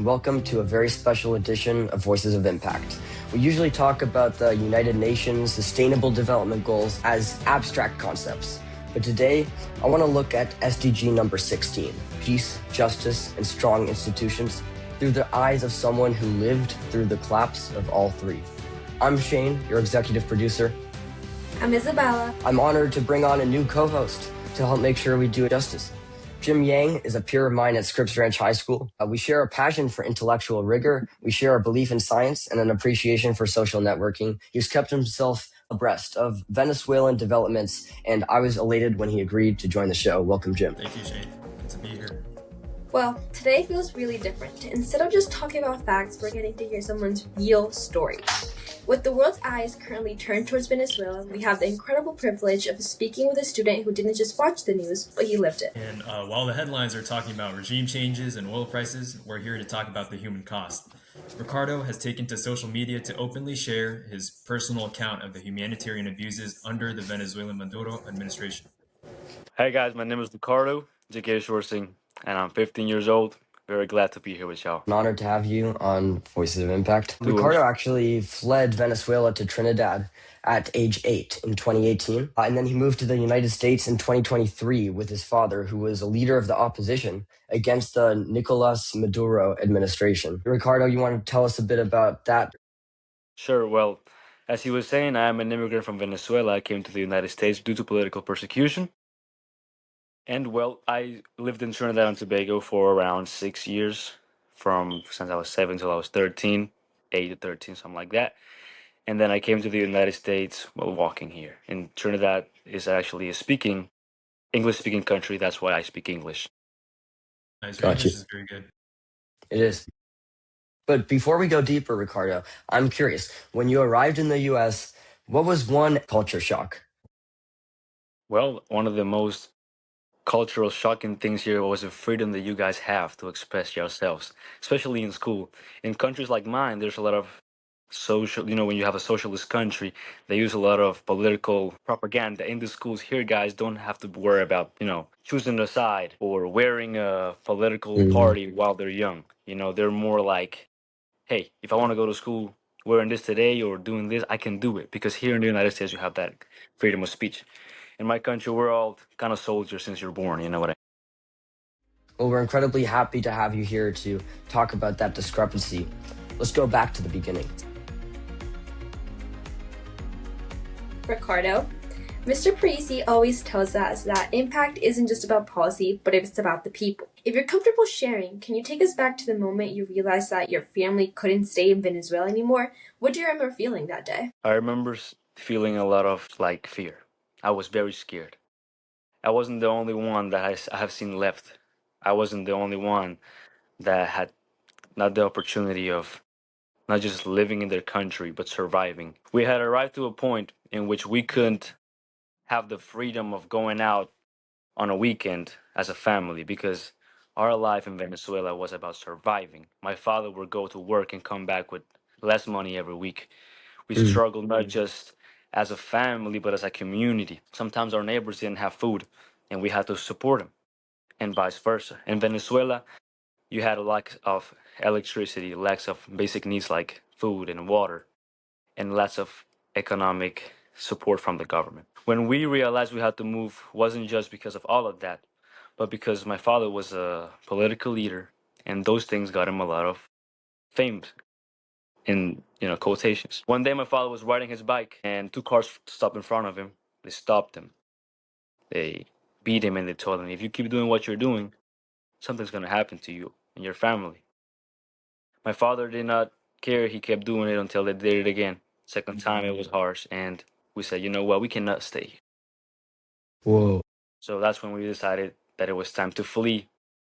welcome to a very special edition of Voices of Impact. We usually talk about the United Nations Sustainable Development Goals as abstract concepts. But today, I want to look at SDG number 16, peace, justice, and strong institutions, through the eyes of someone who lived through the collapse of all three. I'm Shane, your executive producer. I'm Isabella. I'm honored to bring on a new co-host to help make sure we do it justice. Jim Yang is a peer of mine at Scripps Ranch High School. We share a passion for intellectual rigor. We share a belief in science and an appreciation for social networking. He's kept himself abreast of Venezuelan developments, and I was elated when he agreed to join the show. Welcome, Jim. Thank you, Shane. Good to be here. Well, today feels really different. Instead of just talking about facts, we're getting to hear someone's real story. With the world's eyes currently turned towards Venezuela, we have the incredible privilege of speaking with a student who didn't just watch the news, but he lived it. And while the headlines are talking about regime changes and oil prices, we're here to talk about the human cost. Ricardo has taken to social media to openly share his personal account of the humanitarian abuses under the Venezuelan Maduro administration. Hey guys, my name is Ricardo Jugeshuarsingh, and I'm 15 years old. Very glad to be here with y'all. An honor to have you on Voices of Impact. Ricardo actually fled Venezuela to Trinidad at age 8 in 2018. And then he moved to the United States in 2023 with his father, who was a leader of the opposition against the Nicolas Maduro administration. Ricardo, you want to tell us a bit about that? Sure, well, as he was saying, I am an immigrant from Venezuela. I came to the United States due to political persecution. And well, I lived in Trinidad and Tobago for around 6 years, since I was 7 till I was 13, 8 to 13, something like that. And then I came to the United States while walking here. And Trinidad is actually a English-speaking country. That's why I speak English. Nice. Your English is very good. It is. But before we go deeper, Ricardo, I'm curious. When you arrived in the U.S., what was one culture shock? Well, one of the most cultural shocking things here was the freedom that you guys have to express yourselves, especially in school. In countries like mine, there's a lot of when you have a socialist country, they use a lot of political propaganda in the schools. Here, guys don't have to worry about, choosing a side or wearing a political party while they're young. They're more like, hey, if I want to go to school wearing this today or doing this, I can do it, because here in the United States, you have that freedom of speech. In my country, we're all kind of soldiers since you're born, you know what I mean? Well, we're incredibly happy to have you here to talk about that discrepancy. Let's go back to the beginning. Ricardo, Mr. Parisi always tells us that impact isn't just about policy, but it's about the people. If you're comfortable sharing, can you take us back to the moment you realized that your family couldn't stay in Venezuela anymore? What do you remember feeling that day? I remember feeling a lot of fear. I was very scared. I wasn't the only one that I have seen left. I wasn't the only one that had not the opportunity of not just living in their country, but surviving. We had arrived to a point in which we couldn't have the freedom of going out on a weekend as a family, because our life in Venezuela was about surviving. My father would go to work and come back with less money every week. We struggled not just as a family, but as a community. Sometimes our neighbors didn't have food, and we had to support them, and vice versa. In Venezuela, you had a lack of electricity, lacks of basic needs like food and water, and lots of economic support from the government. When we realized we had to move, wasn't just because of all of that, but because my father was a political leader, and those things got him a lot of fame, in quotations. One day my father was riding his bike, and two cars stopped in front of him. They stopped him. They beat him, and they told him, if you keep doing what you're doing, something's going to happen to you and your family. My father did not care. He kept doing it until they did it again. Second time it was harsh, and we said, you know what, we cannot stay. Whoa. So that's when we decided that it was time to flee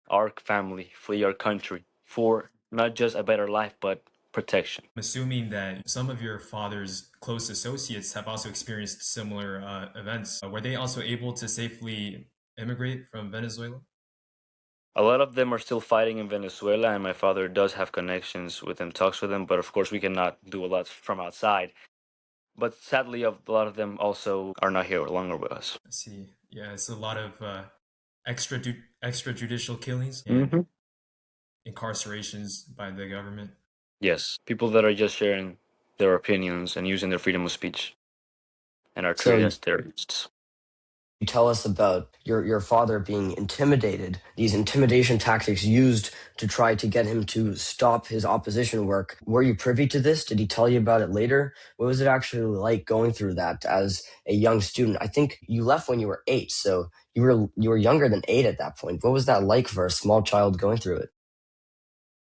our family, flee our country, for not just a better life, but protection. I'm assuming that some of your father's close associates have also experienced similar events. Were they also able to safely immigrate from Venezuela? A lot of them are still fighting in Venezuela, and my father does have connections with them, talks with them, but of course we cannot do a lot from outside. But sadly, a lot of them also are not here longer with us. I see. Yeah, it's a lot of extrajudicial killings. Mm-hmm. incarcerations by the government? Yes, people that are just sharing their opinions and using their freedom of speech and are So treated as terrorists. you tell us about your father being intimidated, these intimidation tactics used to try to get him to stop his opposition work. Were you privy to this? Did he tell you about it later? What was it actually like going through that as a young student? I think you left when you were 8, so you were younger than 8 at that point. What was that like for a small child going through it?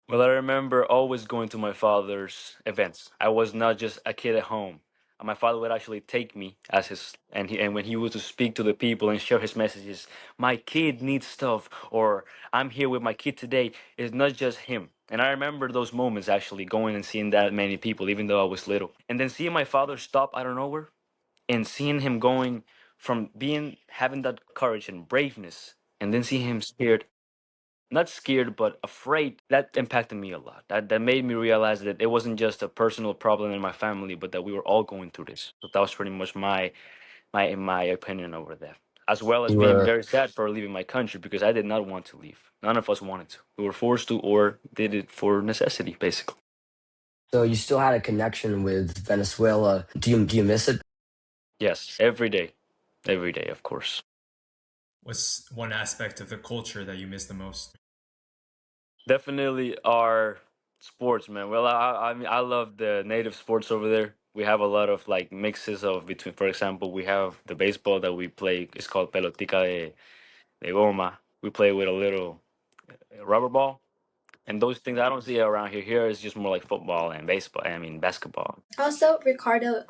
Well, I remember always going to my father's events. I was not just a kid at home. My father would actually take me as his, and when he was to speak to the people and share his messages, my kid needs stuff, or I'm here with my kid today. It's not just him. And I remember those moments actually going and seeing that many people, even though I was little. And then seeing my father stop out of nowhere and seeing him going from being having that courage and braveness, and then seeing him scared, not scared but afraid, that impacted me a lot. That made me realize that it wasn't just a personal problem in my family, but that we were all going through this. So that was pretty much my opinion over that, as well as You being were very sad for leaving my country, because I did not want to leave. None of us wanted to. We were forced to, or did it for necessity, basically. so you still had a connection with Venezuela. Do you miss it? Yes, every day, of course. What's one aspect of the culture that you miss the most? Definitely our sports, man. Well, I mean, I love the native sports over there. We have a lot of like mixes of between. For example, we have the baseball that we play. It's called pelotica de goma. We play with a little rubber ball, and those things I don't see around here. Here it's just more like football and baseball. I mean, basketball. Also, Ricardo,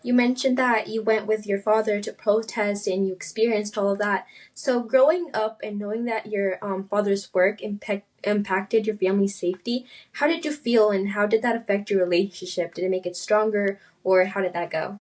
you mentioned that you went with your father to protest and you experienced all of that. So, growing up and knowing that your father's work impacted your family's safety, how did you feel and how did that affect your relationship? Did it make it stronger or how did that go?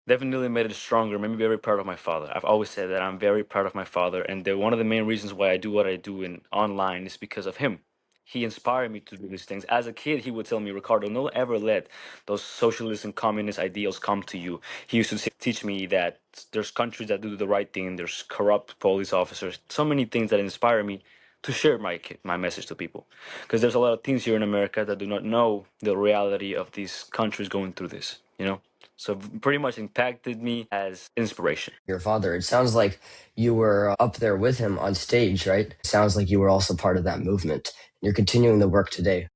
Definitely made it stronger. Made me very proud of my father. I've always said that I'm very proud of my father, and one of the main reasons why I do what I do in online is because of him. He inspired me to do these things. As a kid, he would tell me, Ricardo, don't ever let those socialist and communist ideals come to you. He used to teach me that there's countries that do the right thing, there's corrupt police officers, so many things that inspire me to share my message to people. Because there's a lot of teens here in America that do not know the reality of these countries going through this, you know? So pretty much impacted me as inspiration. Your father. It sounds like you were up there with him on stage, right? Sounds like you were also part of that movement. You're continuing the work today.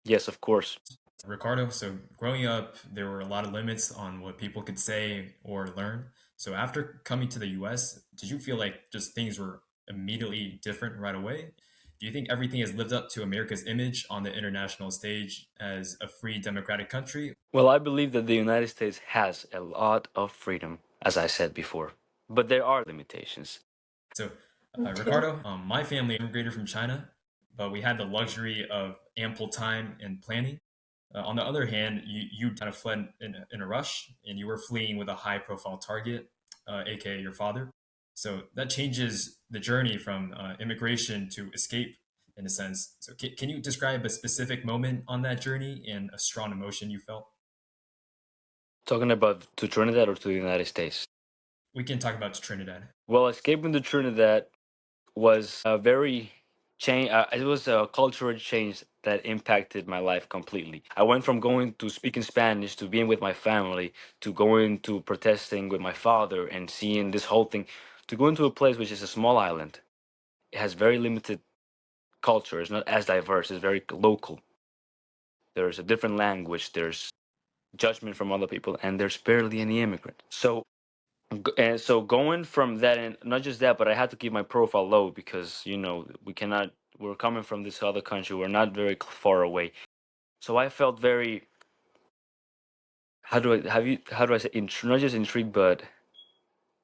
Yes, of course. Ricardo, so growing up, there were a lot of limits on what people could say or learn. So after coming to the US, did you feel like just things were immediately different right away? Do you think everything has lived up to America's image on the international stage as a free democratic country? Well, I believe that the United States has a lot of freedom, as I said before, but there are limitations. So, Okay. Ricardo, my family immigrated from China, but we had the luxury of ample time and planning. On the other hand, you kind of fled in a rush and you were fleeing with a high profile target, aka your father. So that changes the journey from immigration to escape in a sense. So, can you describe a specific moment on that journey and a strong emotion you felt? Talking about to Trinidad or to the United States? We can talk about Trinidad. Well, escaping to Trinidad was a very change. It was a cultural change that impacted my life completely. I went from going to speaking Spanish to being with my family to going to protesting with my father and seeing this whole thing to going to a place which is a small island. It has very limited culture. It's not as diverse. It's very local. There's a different language. There's judgment from other people, and there's barely any immigrant. And so going from that, and not just that, but I had to keep my profile low because we cannot. We're coming from this other country. We're not very far away. So I felt very. How do I say? Not just intrigued, but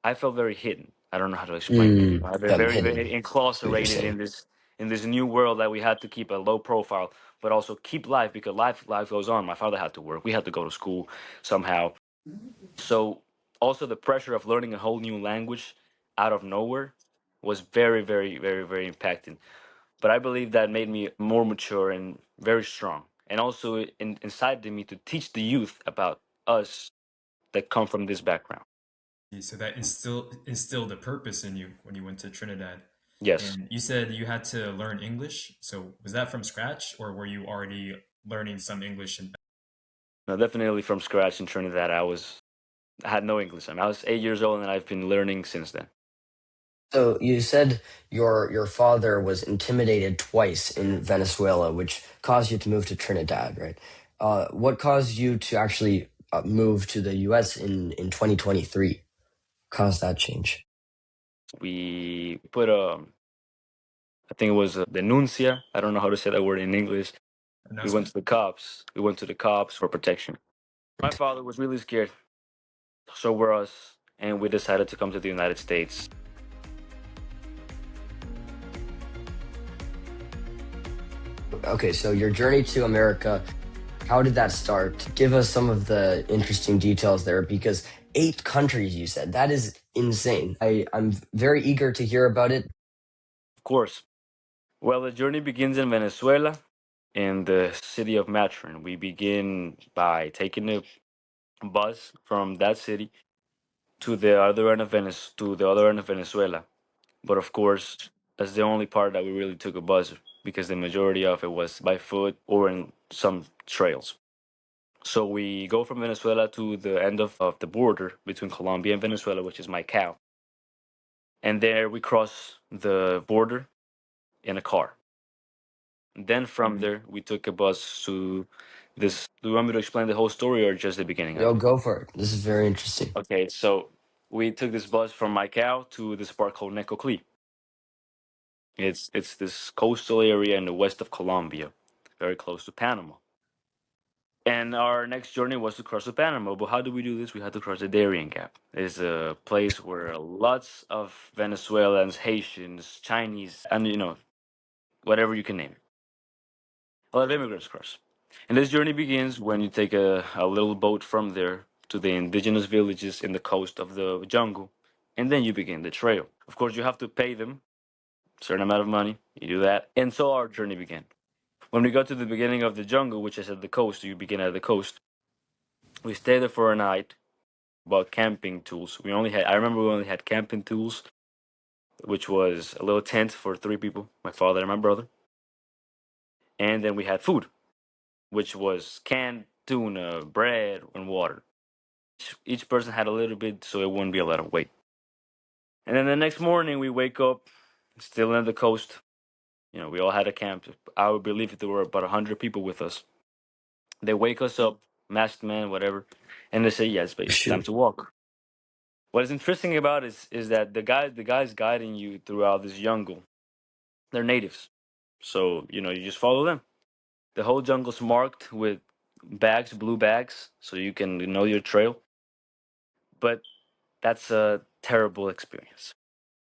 I felt very hidden. I don't know how to explain it. Mm, Very, hidden. very See what you're incarcerated saying. in this new world that we had to keep a low profile, but also keep life because life goes on. My father had to work. We had to go to school somehow. So also the pressure of learning a whole new language out of nowhere was very, very, very, very impacting. But I believe that made me more mature and very strong, and also incited me to teach the youth about us that come from this background. So that instilled a purpose in you when you went to Trinidad. Yes. And you said you had to learn English. So was that from scratch, or were you already learning some English? No, definitely from scratch in Trinidad. I had no English. I was 8 years old, and I've been learning since then. So you said your father was intimidated twice in Venezuela, which caused you to move to Trinidad, right? What caused you to actually move to the U.S. in 2023? Caused that change? We put I think it was a denuncia. I don't know how to say that word in English. We went to Announcement? the cops. We went to the cops for protection. My father was really scared. So were us, and we decided to come to the United States. Okay, so your journey to America, how did that start? Give us some of the interesting details there, because 8 countries you said. That is insane. I'm very eager to hear about it. Of course. Well, the journey begins in Venezuela, in the city of Matron. We begin by taking a bus from that city to the other end of Venezuela. But of course, that's the only part that we really took a bus, because the majority of it was by foot or in some trails. So we go from Venezuela to the end of the border between Colombia and Venezuela, which is Maicao. And there we cross the border in a car. Then from there, we took a bus to this. Do you want me to explain the whole story or just the beginning of Yo, it? go for it. This is very interesting. Okay, so we took this bus from Maicao to this park called Necoclí. It's this coastal area in the west of Colombia, very close to Panama. And our next journey was to cross the Panama. But how do we do this? We had to cross the Darien Gap. It's a place where lots of Venezuelans, Haitians, Chinese, and whatever you can name, a lot of immigrants cross. And this journey begins when you take a little boat from there to the indigenous villages in the coast of the jungle, and then you begin the trail. Of course, you have to pay them a certain amount of money. You do that, and so our journey began. When we got to the beginning of the jungle, which is at the coast, you begin at the coast. We stayed there for a night. About camping tools, I remember we only had camping tools, which was a little tent for 3 people, my father and my brother. And then we had food, which was canned tuna, bread, and water. Each person had a little bit, so it wouldn't be a lot of weight. And then the next morning, we wake up, still in the coast. We all had a camp. I would believe there were about 100 people with us. They wake us up, masked men, whatever, and they say, "Yes, but it's time Shoot. to walk." What is interesting about it is that the guys guiding you throughout this jungle, they're natives. So, you just follow them. The whole jungle's marked with bags, blue bags, so you can know your trail. But that's a terrible experience.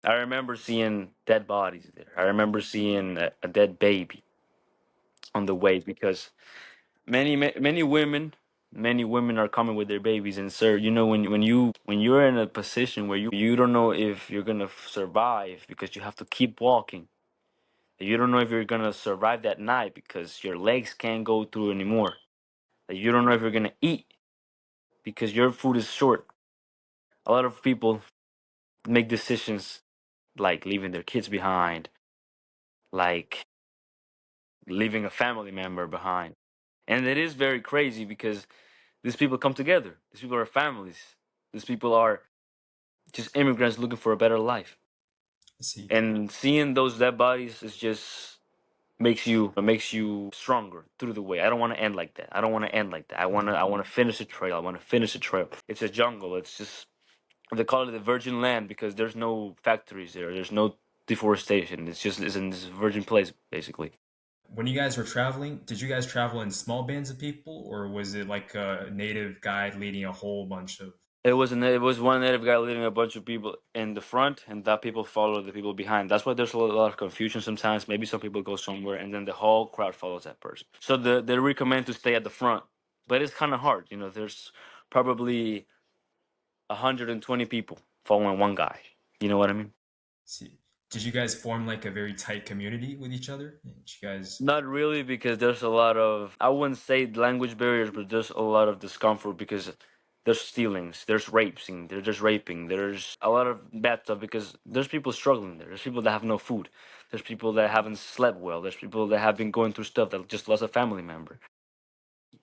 I remember seeing dead bodies there. I remember seeing a dead baby on the way, because many women are coming with their babies. And sir, when you're in a position where you don't know if you're gonna survive, because you have to keep walking. You don't know if you're gonna survive that night because your legs can't go through anymore. That you don't know if you're gonna eat because your food is short. A lot of people make decisions like leaving their kids behind, like leaving a family member behind. And it is very crazy, because these people come together. These people are families. These people are just immigrants looking for a better life. I see. And seeing those dead bodies is just makes you stronger through the way. I don't want to end like that. I don't want to end like that. I want to finish the trail. I want to finish the trail. It's a jungle. It's just, they call it the virgin land, because there's no factories there. There's no deforestation. It's in this virgin place, basically. When you guys were traveling, did you guys travel in small bands of people, or was it like a native guide leading a whole bunch of? It was one native guy leading a bunch of people in the front, and that people follow the people behind. That's why there's a lot of confusion sometimes. Maybe some people go somewhere, and then the whole crowd follows that person. So they recommend to stay at the front, but it's kind of hard. There's probably 120 people following one guy. You know what I mean? See, did you guys form like a very tight community with each other? Did you guys? Not really, because there's a lot of, I wouldn't say language barriers, but there's a lot of discomfort, because There's stealings, there's raping, there's raping, there's a lot of bad stuff because there's people struggling there. There's people that have no food. There's people that haven't slept well. There's people that have been going through stuff that just lost a family member.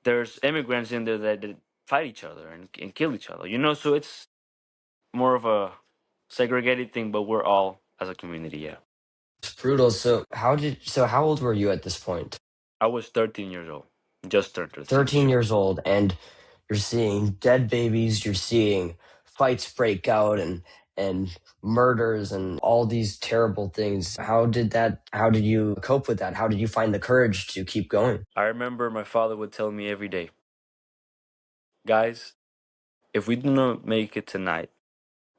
There's immigrants in there that fight each other and kill each other. So it's more of a segregated thing, but we're all as a community. Yeah, It's brutal. So how old were you at this point? I was 13 years old, just turned 13 this 13 year. years old, and you're seeing dead babies, you're seeing fights break out and murders and all these terrible things. How did you cope with that? How did you find the courage to keep going? I remember my father would tell me every day, guys, if we do not make it tonight,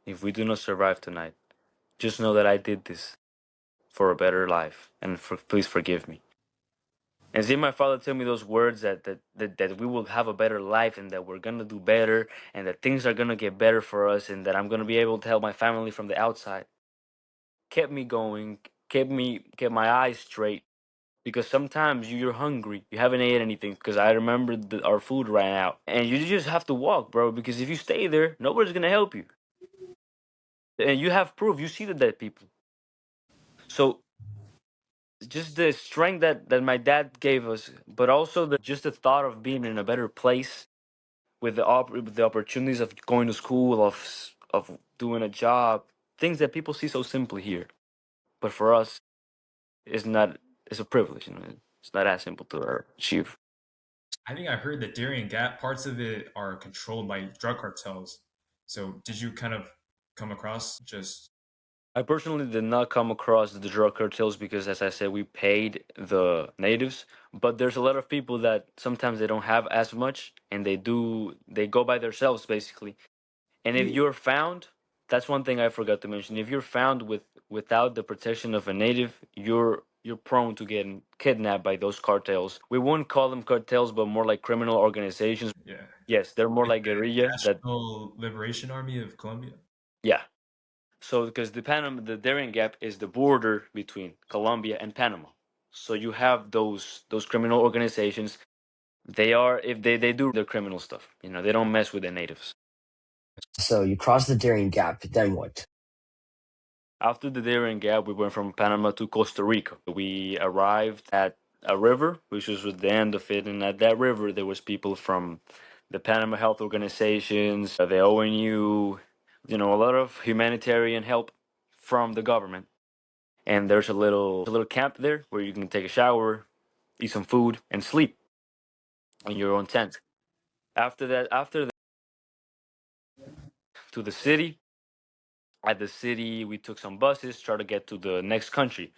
if we do not survive tonight, just know that I did this for a better life, and please forgive me. And seeing my father tell me those words that we will have a better life and that we're gonna do better and that things are gonna get better for us and that I'm gonna be able to help my family from the outside kept me going, kept my eyes straight. Because sometimes you're hungry, you haven't ate anything. Because I remember that our food ran out, and you just have to walk, bro. Because if you stay there, nobody's gonna help you, and you have proof. You see the dead people. So just the strength that my dad gave us, but also the thought of being in a better place with with the opportunities of going to school, of doing a job, things that people see so simply here, but for us, it's not. It's a privilege, It's not as simple to achieve. I think I heard that Darien Gap, parts of it are controlled by drug cartels. So did you kind of come across just I personally did not come across the drug cartels because, as I said, we paid the natives. But there's a lot of people that sometimes they don't have as much, and they go by themselves basically. And if you're found, that's one thing I forgot to mention. If you're found without the protection of a native, you're prone to getting kidnapped by those cartels. We won't call them cartels, but more like criminal organizations. yeah, Yes, they're more like like the guerrilla. That National Liberation Army of Colombia? Yeah. So because the Darien Gap is the border between Colombia and Panama. So you have those criminal organizations. They are if they do their criminal stuff. They don't mess with the natives. So you crossed the Darien Gap, then what? After the Darien Gap, we went from Panama to Costa Rica. We arrived at a river, which was the end of it, and at that river there was people from the Panama Health Organizations, the ONU, a lot of humanitarian help from the government. And there's a little camp there where you can take a shower, eat some food, and sleep in your own tent. After that, to the city. At the city, we took some buses, try to get to the next country,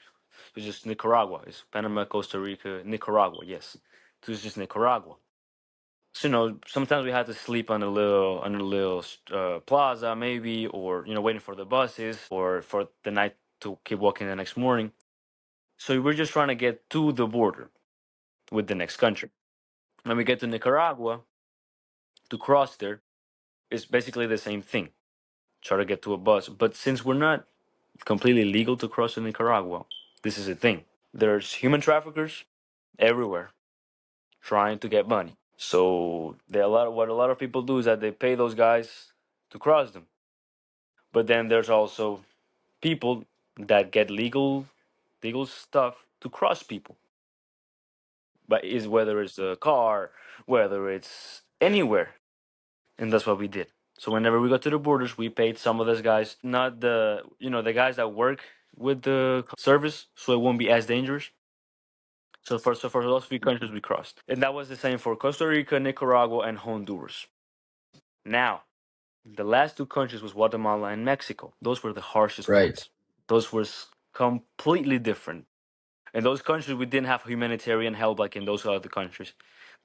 which is Nicaragua. It's Panama, Costa Rica, Nicaragua. Yes, so it's just Nicaragua. So sometimes we had to sleep on a little plaza maybe, or waiting for the buses, or for the night to keep walking the next morning. So we're just trying to get to the border with the next country. When we get to Nicaragua, to cross there, it's basically the same thing. Try to get to a bus. But since we're not completely legal to cross to Nicaragua, this is a thing. There's human traffickers everywhere trying to get money. So what a lot of people do is that they pay those guys to cross them. But then there's also people that get legal stuff to cross people. But is whether it's a car, whether it's anywhere. And that's what we did. So whenever we got to the borders, we paid some of those guys, not the guys that work with the service, so it won't be as dangerous. So for those three countries we crossed, and that was the same for Costa Rica, Nicaragua, and Honduras. Now, the last two countries was Guatemala and Mexico. Those were the harshest Right. ones. Those were completely different. In those countries, we didn't have humanitarian help like in those other countries.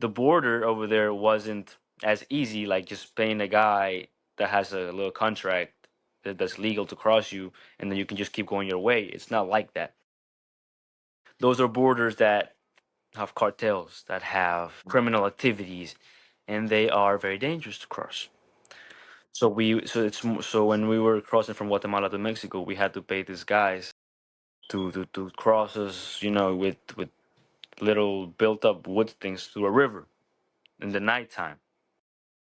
The border over there wasn't as easy, like just paying a guy that has a little contract that's legal to cross you, and then you can just keep going your way. It's not like that. Those are borders that have cartels, that have criminal activities, and they are very dangerous to cross. So when we were crossing from Guatemala to Mexico, we had to pay these guys to cross us, with little built up wood things through a river in the nighttime.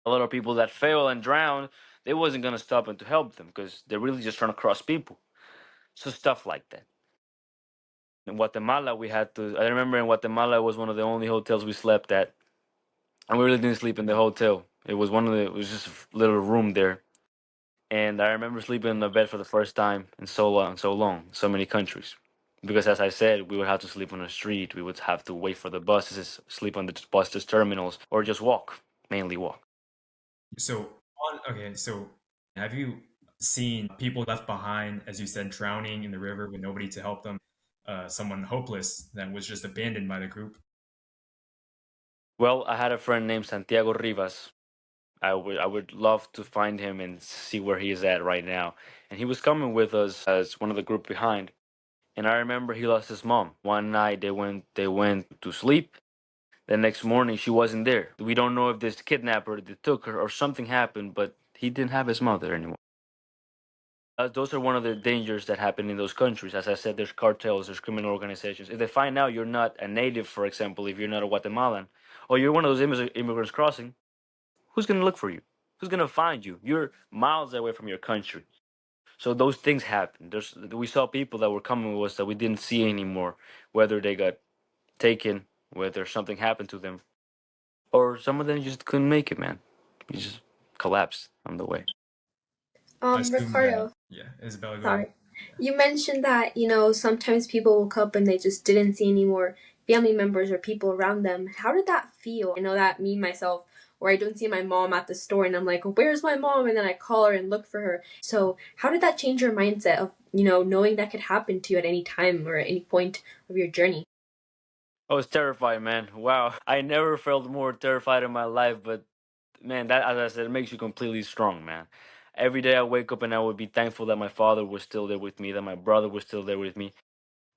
A lot of people that fell and drowned, they wasn't gonna stop and to help them because they're really just trying to cross people. So stuff like that. In Guatemala, we had to. I remember in Guatemala it was one of the only hotels we slept at, and we really didn't sleep in the hotel. It was one of the. It was just a little room there, and I remember sleeping in a bed for the first time in so long, so many countries. Because as I said, we would have to sleep on the street. We would have to wait for the buses, sleep on the buses terminals, or just walk, mainly walk. So okay, so have you seen people left behind, as you said, drowning in the river with nobody to help them? Someone hopeless that was just abandoned by the group. Well, I had a friend named Santiago Rivas. I would love to find him and see where he is at right now. And he was coming with us as one of the group behind. And I remember he lost his mom. One night they went to sleep. The next morning she wasn't there. We don't know if this kidnapper that took her or something happened, but he didn't have his mother anymore. Those are one of the dangers that happen in those countries. As I said, there's cartels, there's criminal organizations. If they find out you're not a native, for example, if you're not a Guatemalan, or you're one of those immigrants crossing, who's going to look for you? Who's going to find you? You're miles away from your country. So those things happen. We saw people that were coming with us that we didn't see anymore, whether they got taken, whether something happened to them, or some of them just couldn't make it, man. You just collapsed on the way. I assume that, Ricardo, yeah, Isabella, go ahead. sorry. You mentioned that, sometimes people woke up and they just didn't see any more family members or people around them. How did that feel? I know that me myself, or I don't see my mom at the store and I'm like, where's my mom? And then I call her and look for her. So how did that change your mindset of, knowing that could happen to you at any time or at any point of your journey? I was terrified, man. Wow. I never felt more terrified in my life, but man, that, as I said, it makes you completely strong, man. Every day I wake up and I would be thankful that my father was still there with me, that my brother was still there with me.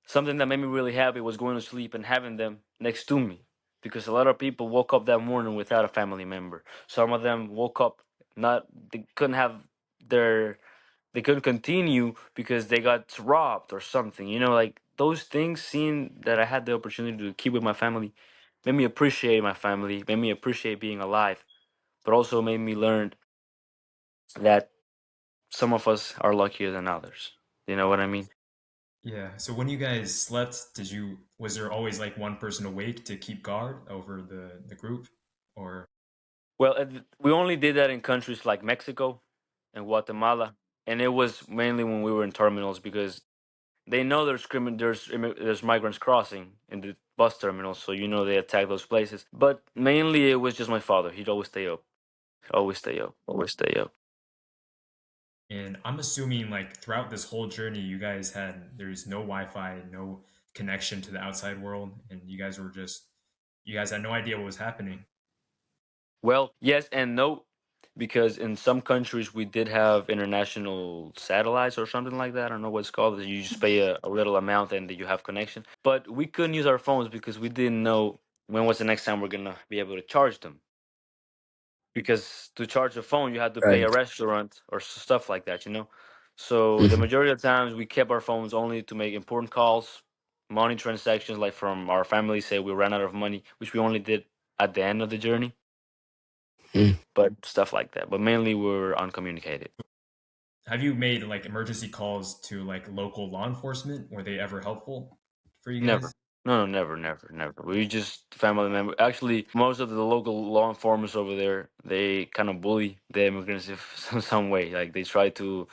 Something that made me really happy was going to sleep and having them next to me. Because a lot of people woke up that morning without a family member. Some of them woke up not, they couldn't have their, they couldn't continue because they got robbed or something. Like those things, seeing that I had the opportunity to keep with my family, made me appreciate my family, made me appreciate being alive, but also made me learn that some of us are luckier than others. You know what I mean? Yeah. So when you guys slept, was there always like one person awake to keep guard over the group, or? Well, we only did that in countries like Mexico and Guatemala, and it was mainly when we were in terminals because they know there's migrants crossing in the bus terminals, so they attack those places. But mainly it was just my father. He'd always stay up, always stay up, always stay up. And I'm assuming like throughout this whole journey, there's no Wi-Fi, no connection to the outside world, and you guys had no idea what was happening. Well, yes and no, because in some countries we did have international satellites or something like that. I don't know what it's called. You just pay a little amount and you have connection. But we couldn't use our phones because we didn't know when was the next time we're gonna be able to charge them. Because to charge a phone, you had to pay a Right. restaurant or stuff like that. So the Mhm. majority of the times we kept our phones only to make important calls, money transactions, like from our family. Say we ran out of money, which we only did at the end of the journey, Mm. but stuff like that. But mainly we were uncommunicated. Have you made like emergency calls to like local law enforcement? Were they ever helpful for you Never. guys? No, no, never, never, never. We just family member. Actually, most of the local law enforcement over there, they kind of bully the immigrants if some way. Like they try to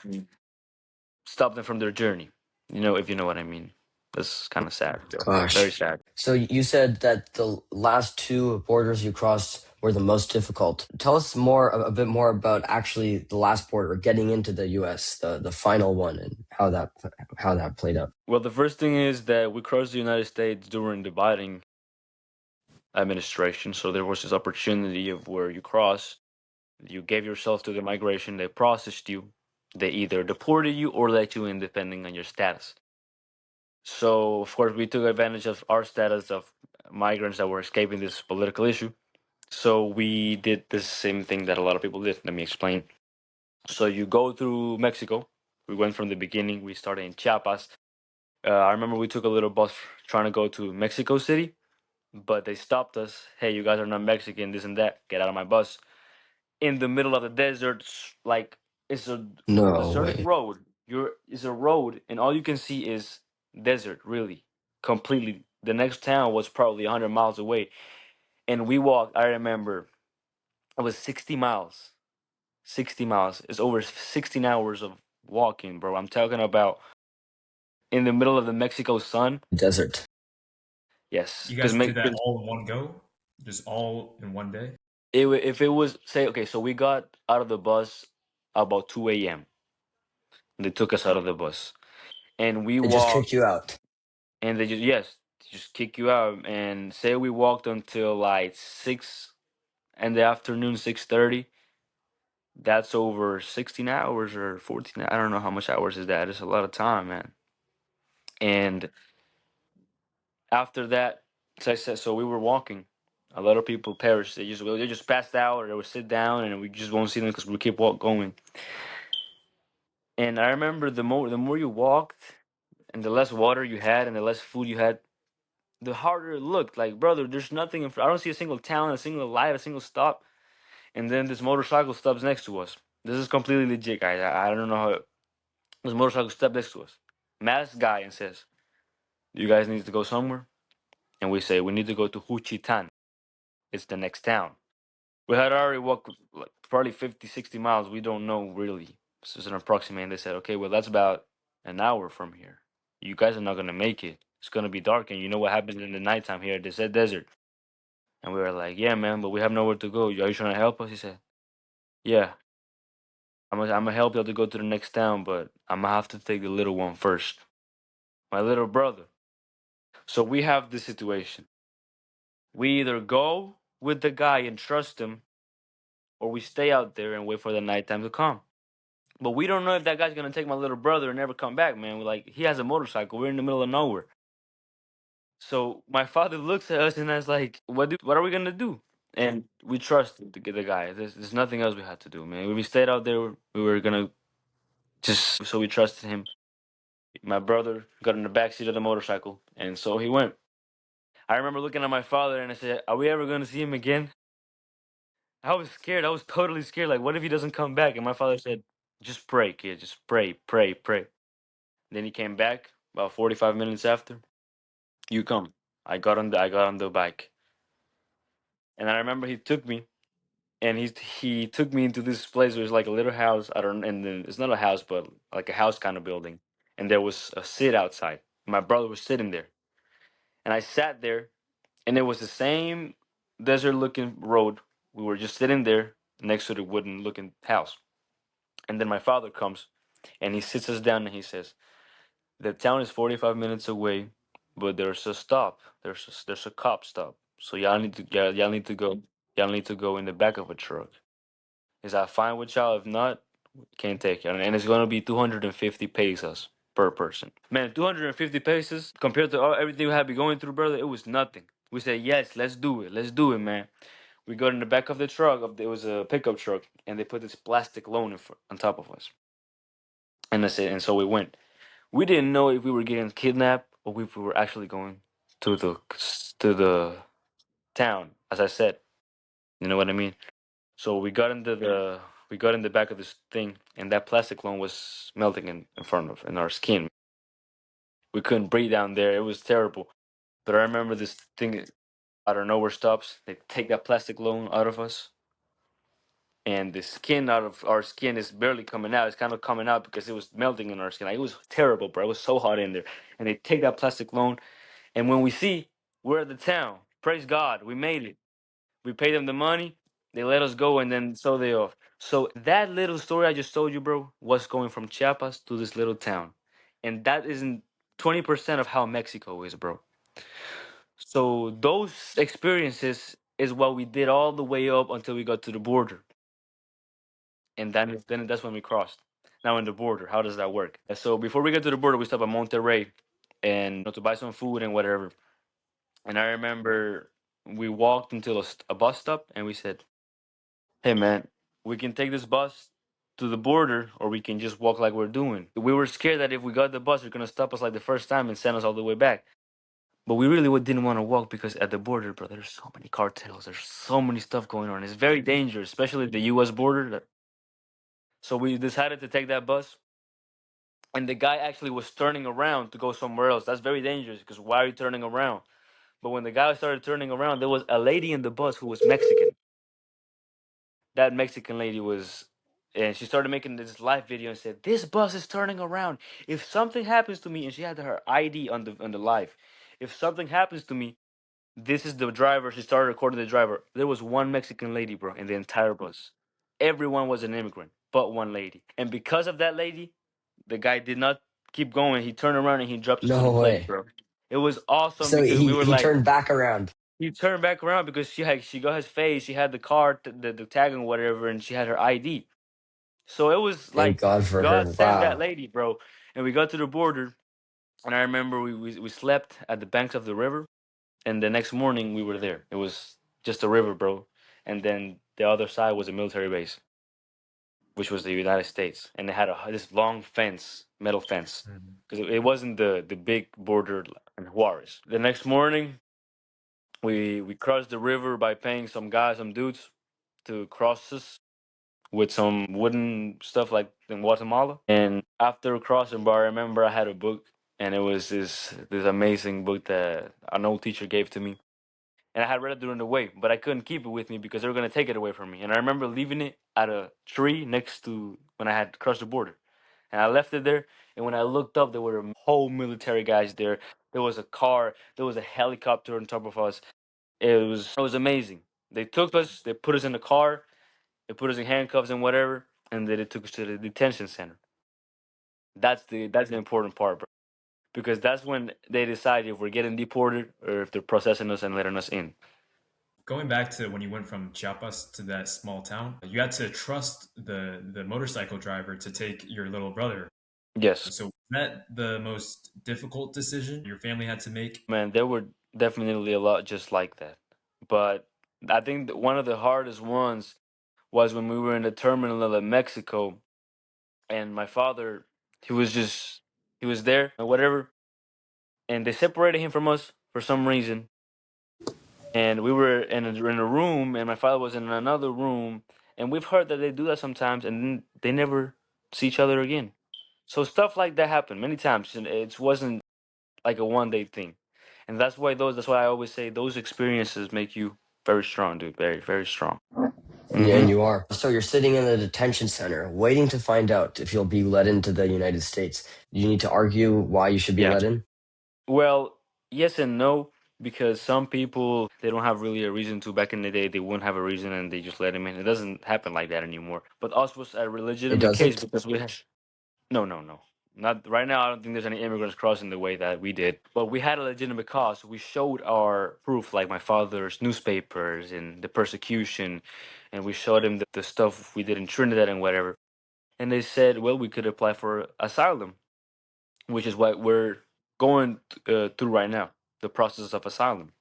stop them from their journey. If you know what I mean. That's kind of sad, though. Very Gosh. sad. So you said that the last two borders you crossed were the most difficult. Tell us a bit more about actually the last border, getting into the U.S., the final one, and how that played out. Well, the first thing is that we crossed the United States during the Biden administration, so there was this opportunity of where you cross, you gave yourself to the migration, they processed you, they either deported you or let you in depending on your status. So, of course, we took advantage of our status of migrants that were escaping this political issue. So, we did the same thing that a lot of people did. Let me explain. So, you go through Mexico. We went from the beginning. We started in Chiapas. I remember we took a little bus trying to go to Mexico City, but they stopped us. Hey, you guys are not Mexican, this and that. Get out of my bus. in the middle of the desert, like it's a No deserted way. road. It's a road, and all you can see is desert, really, completely. The next town was probably 100 miles away, and we walked. I remember it was 60 miles. 60 miles. It's over 16 hours of walking, bro. I'm talking about in the middle of the Mexico sun. Desert. Yes, You because guys did that all in one go? Just all in one day? if it was say okay, so we got out of the bus about 2 a.m. They took us out of the bus, and we They just walked, kicked you out. and they just kick you out, and say we walked until like 6 in the afternoon, 6:30. That's over 16 hours or 14. I don't know how much hours is that. It's a lot of time, man. And after that, so I said, so we were walking. A lot of people perish. They just passed out or they would sit down, and we just won't see them because we keep going. And I remember the more you walked, and the less water you had, and the less food you had, the harder it looked. Like, brother, there's nothing in front. I don't see a single town, a single light, a single stop. And then this motorcycle stops next to us. This is completely legit, guys. I don't know how this motorcycle stopped next to us. Masked guy, and says, "You guys need to go somewhere?" And we say, "We need to go to Juchitan. It's the next town." We had already walked like probably 50, 60 miles. We don't know really. This is an approximate. And they said, okay, well, that's about an hour from here. You guys are not going to make it. It's going to be dark. And you know what happens in the nighttime here? They said desert. And we were like, yeah, man, but we have nowhere to go. Are you trying to help us? He said, yeah, I'm gonna help y'all to go to the next town, but I'm going to have to take the little one first. My little brother. So we have this situation. We either go with the guy and trust him, or we stay out there and wait for the nighttime to come. But we don't know if that guy's gonna take my little brother and never come back, man. We're like, he has a motorcycle. We're in the middle of nowhere. So my father looks at us and I was like, what are we gonna do? And we trusted the guy. There's nothing else we had to do, man. When we stayed out there, we were gonna just so we trusted him. My brother got in the back seat of the motorcycle, and so he went. I remember looking at my father and I said, "Are we ever gonna see him again?" I was scared. I was totally scared. Like, what if he doesn't come back? And my father said, "Just pray, kid. Just pray, pray, pray." Then he came back about 45 minutes after. You come. I got on the bike. And I remember he took me, and he took me into this place where it's like a little house. I don't and then it's not a house, but like a house kind of building. And there was a seat outside. My brother was sitting there. And I sat there, and it was the same desert looking road. We were just sitting there next to the wooden looking house. And then my father comes and he sits us down and he says, the town is 45 minutes away, but there's a stop. There's a cop stop. So y'all need to go in the back of a truck. Is that fine with y'all? If not, can't take it. And it's gonna be 250 pesos per person. Man, 250 pesos compared to everything we had been going through, brother, it was nothing. We said yes, let's do it. Let's do it, man. We got in the back of the truck. It was a pickup truck, and they put this plastic loan on top of us. And that's it. And so we went. We didn't know if we were getting kidnapped or if we were actually going to the town. As I said, you know what I mean. So we got in the back of this thing, and that plastic loan was melting in front of in our skin. We couldn't breathe down there. It was terrible. But I remember this thing out of nowhere stops. They take that plastic loan out of us, and the skin out of our skin is barely coming out. It's kind of coming out because it was melting in our skin. Like, it was terrible, bro. It was so hot in there. And they take that plastic loan, and when we see we're at the town, praise God, we made it. We paid them the money, they let us go, and then so they off. So that little story I just told you, bro, was going from Chiapas to this little town, and that isn't 20% of how Mexico is, bro. So those experiences is what we did all the way up until we got to the border, and then that's when we crossed. Now in the border, how does that work? So before we get to the border, we stop at Monterrey, and to buy some food and whatever. And I remember we walked until a bus stop, and we said, "Hey, man, we can take this bus to the border, or we can just walk like we're doing." We were scared that if we got the bus, they're gonna stop us like the first time and send us all the way back. But we really didn't want to walk because at the border, bro, there's so many cartels. There's so many stuff going on. It's very dangerous, especially the U.S. border. So we decided to take that bus, and the guy actually was turning around to go somewhere else. That's very dangerous because why are you turning around? But when the guy started turning around, there was a lady in the bus who was Mexican. That Mexican lady was, and she started making this live video and said, "This bus is turning around. If something happens to me," and she had her ID on the live. "If something happens to me, this is the driver." She started recording the driver. There was one Mexican lady, bro, in the entire bus. Everyone was an immigrant, but one lady. And because of that lady, the guy did not keep going. He turned around and he dropped us to the No place, way. bro. It was awesome So because we were he like, turned back around. he turned back around because she got his face, she had the card, the tag and whatever, and she had her ID. So it was Thank like God for God her. sent that Wow. lady, bro. And we got to the border, and I remember we slept at the banks of the river, and the next morning we were there. It was just a river, bro. And then the other side was a military base, which was the United States, and it had this long fence, metal fence, because it wasn't the big border in Juarez. The next morning, we crossed the river by paying some guys, some dudes, to cross us with some wooden stuff like in Guatemala. And after crossing, bro, I remember I had a book, and it was this amazing book that an old teacher gave to me. And I had read it during the way, but I couldn't keep it with me because they were gonna take it away from me. And I remember leaving it at a tree next to when I had crossed the border. And I left it there. And when I looked up, there were whole military guys there. There was a car. There was a helicopter on top of us. It was amazing. They took us. They put us in the car. They put us in handcuffs and whatever. And then they took us to the detention center. That's the important part, bro. Because that's when they decide if we're getting deported or if they're processing us and letting us in. Going back to when you went from Chiapas to that small town, you had to trust the motorcycle driver to take your little brother. Yes. So was that the most difficult decision your family had to make? Man, there were definitely a lot just like that. But I think that one of the hardest ones was when we were in the terminal in Mexico, and my father, he was there or whatever, and they separated him from us for some reason. And we were in a room, and my father was in another room, and we've heard that they do that sometimes, and then they never see each other again. So stuff like that happened many times, and it wasn't like a one day thing. And that's why I always say those experiences make you very strong, dude. Very, very strong. Yeah, and Hmm. you are. So you're sitting in the detention center, waiting to find out if you'll be let into the United States. Do you need to argue why you should be Yeah. let in? Well, yes and no, because some people they don't have really a reason to. Back in the day, they wouldn't have a reason and they just let him in. It doesn't happen like that anymore. But us was a It legitimate case doesn't? because we had no, no, no. Not right now. I don't think there's any immigrants crossing the way that we did. But we had a legitimate cause. We showed our proof, like my father's newspapers and the persecution, and we showed him the stuff we did in Trinidad and whatever. And they said, well, we could apply for asylum, which is what we're going through right now, the process of asylum.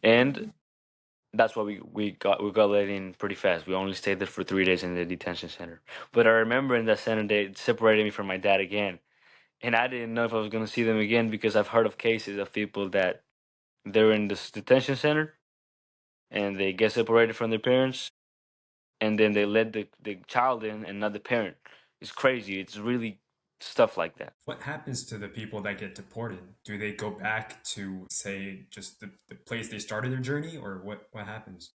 And that's why we got let in pretty fast. We only stayed there for 3 days in the detention center. But I remember in that center they separated me from my dad again, and I didn't know if I was gonna see them again because I've heard of cases of people that they're in this detention center and they get separated from their parents, and then they let the child in and not the parent. It's crazy. It's really stuff like that. What happens to the people that get deported? Do they go back to, say, just the place they started their journey, or what happens?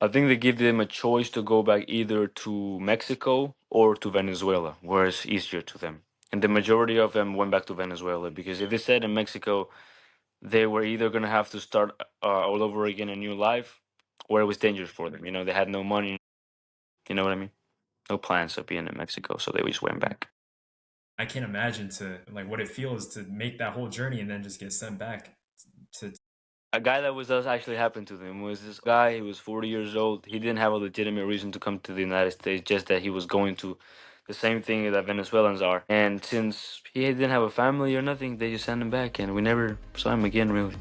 I think they give them a choice to go back either to Mexico or to Venezuela, where it's easier to them. And the majority of them went back to Venezuela because if they said in Mexico, they were either going to have to start all over again a new life, or it was dangerous for them. They had no money. You know what I mean? No plans of being in Mexico, so they just went back. I can't imagine to like what it feels to make that whole journey and then just get sent back to. A guy that was us actually happened to them was this guy. He was 40 years old. He didn't have a legitimate reason to come to the United States, just that he was going to the same thing that Venezuelans are. And since he didn't have a family or nothing, they just sent him back, and we never saw him again, really.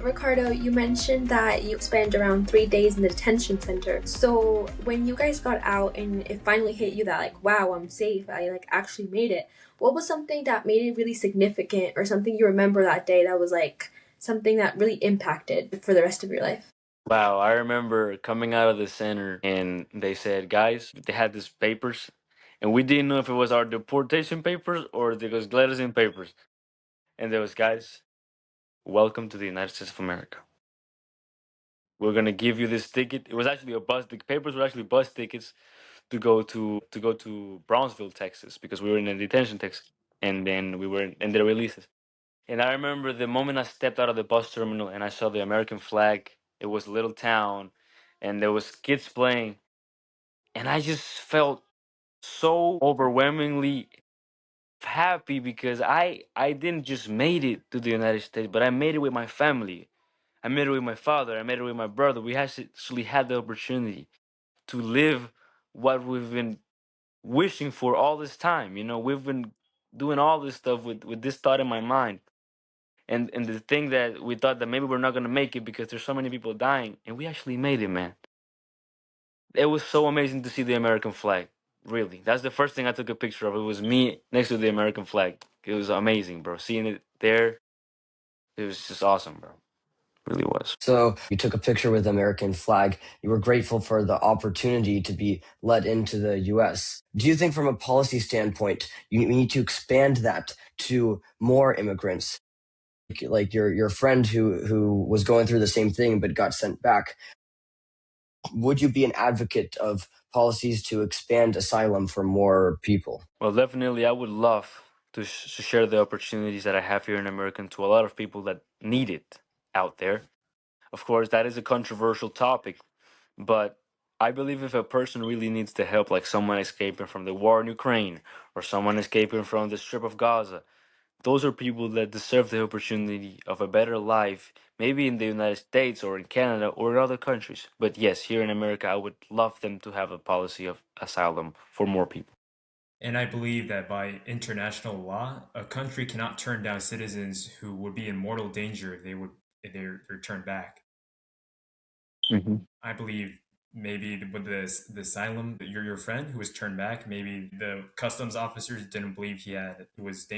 Ricardo, you mentioned that you spent around 3 days in the detention center. So when you guys got out and it finally hit you that like, wow, I'm safe, I like actually made it. What was something that made it really significant or something you remember that day that was like something that really impacted for the rest of your life? Wow, I remember coming out of the center and they said, guys, they had these papers, and we didn't know if it was our deportation papers or it was Gladys's papers. And there was, guys, welcome to the United States of America. We're gonna give you this ticket. It was actually a bus. The papers were actually bus tickets to go to Brownsville, Texas, because we were in a detention, Texas, and then we were and they released us. And I remember the moment I stepped out of the bus terminal and I saw the American flag. It was a little town, and there was kids playing, and I just felt so overwhelmingly happy because I didn't just made it to the United States, but I made it with my family. I made it with my father. I made it with my brother. We actually had the opportunity to live what we've been wishing for all this time. We've been doing all this stuff with this thought in my mind. And the thing that we thought that maybe we're not gonna make it because there's so many people dying, and we actually made it, man. It was so amazing to see the American flag. Really, that's the first thing I took a picture of. It was me next to the American flag. It was amazing, bro. Seeing it there, it was just awesome, bro. Really was. So you took a picture with the American flag. You were grateful for the opportunity to be let into the US. Do you think from a policy standpoint, you need to expand that to more immigrants? Like your friend who was going through the same thing but got sent back. Would you be an advocate of policies to expand asylum for more people? Well, definitely, I would love to share the opportunities that I have here in America to a lot of people that need it out there. Of course, that is a controversial topic, but I believe if a person really needs the help, like someone escaping from the war in Ukraine or someone escaping from the Strip of Gaza, those are people that deserve the opportunity of a better life, maybe in the United States or in Canada or in other countries. But yes, here in America, I would love them to have a policy of asylum for more people. And I believe that by international law, a country cannot turn down citizens who would be in mortal danger if they're turned back. Hmm. I believe maybe with the asylum, your friend who was turned back, maybe the customs officers didn't believe he was